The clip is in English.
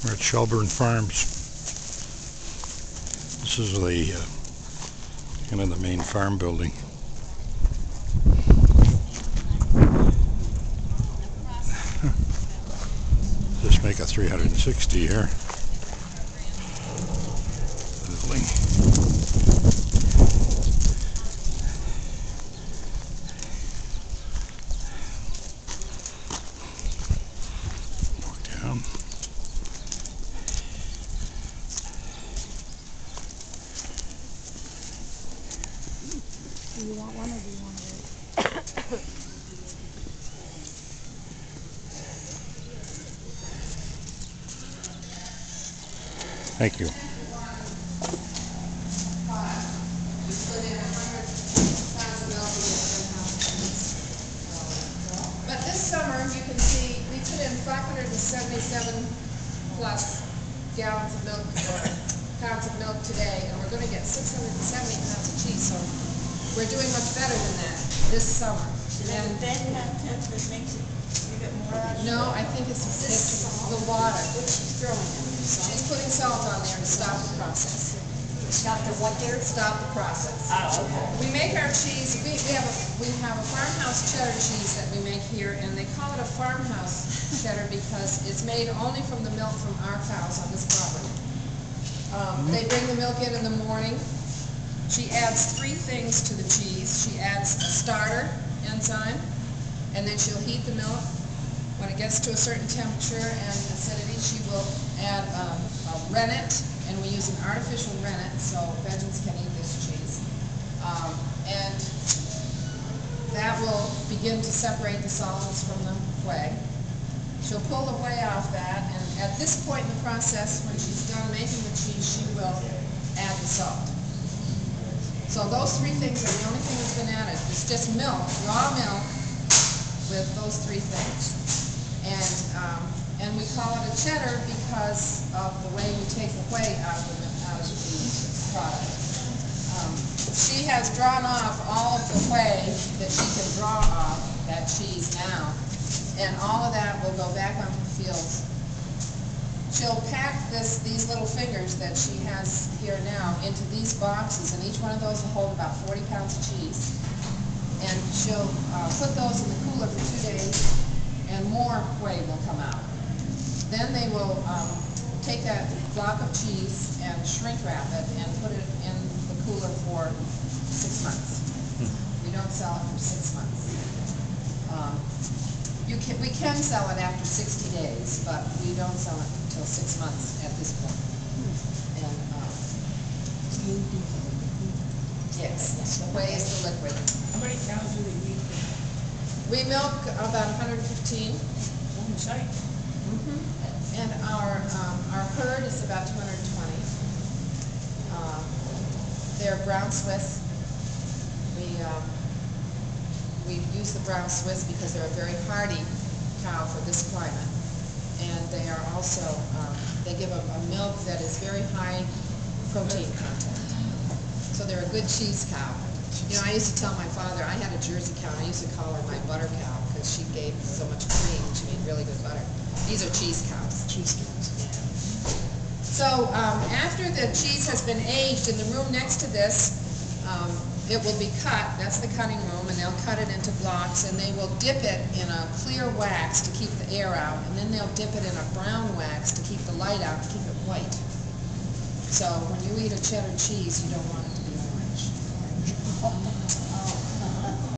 We're at Shelburne Farms. This is the kind of the main farm building. Just make a 360 here. Building. Walk down. Do you want one or do you want to wait? Thank you. But this summer, you can see, we put in 577 plus gallons of milk, or pounds of milk today, and we're going to get 670 pounds of cheese, so we're doing much better than that this summer. And then that makes it, you get more out of it? No, I think it's the water. She's throwing it. She's putting salt on there to stop the process. Stop the what there? Stop the process. Oh, okay. We make our cheese, we have a farmhouse cheddar cheese that we make here, and they call it a farmhouse cheddar because it's made only from the milk from our cows on this property. They bring the milk in the morning. She adds 3 things to the cheese. She adds a starter enzyme, and then she'll heat the milk. When it gets to a certain temperature and acidity, she will add a rennet, and we use an artificial rennet so vegans can eat this cheese. And that will begin to separate the solids from the whey. She'll pull the whey off that, and at this point in the process, when she's done making the cheese, she will add the salt. So those 3 things are the only thing that's been added. It's just milk, raw milk, with those 3 things. And we call it a cheddar because of the way we take the whey out of the product. She has drawn off all of the whey that she can draw off that cheese now, and all of that will go back on the fields. She'll pack these little fingers that she has here now into these boxes, and each one of those will hold about 40 pounds of cheese. And she'll put those in the cooler for 2 days, and more whey will come out. Then they will take that block of cheese and shrink wrap it and put it in the cooler for 6 months. We don't sell it for 6 months. We can sell it after 60 days, but we don't sell it until 6 months at this point. And yes, the whey is the liquid. How many cows do we need? We milk about 115. On site. And our herd is about 220. They're brown Swiss. We use the brown Swiss because they're a very hardy cow for this climate. And they are also, they give a milk that is very high protein content. So they're a good cheese cow. You know, I used to tell my father, I had a Jersey cow, and I used to call her my butter cow because she gave so much cream, she made really good butter. These are cheese cows. Cheese cows, yeah. So after the cheese has been aged in the room next to this, it will be cut. That's the cutting room, and they'll cut it into blocks, and they will dip it in a clear wax to keep the air out, and then they'll dip it in a brown wax to keep the light out, to keep it white. So when you eat a cheddar cheese, you don't want it to be orange.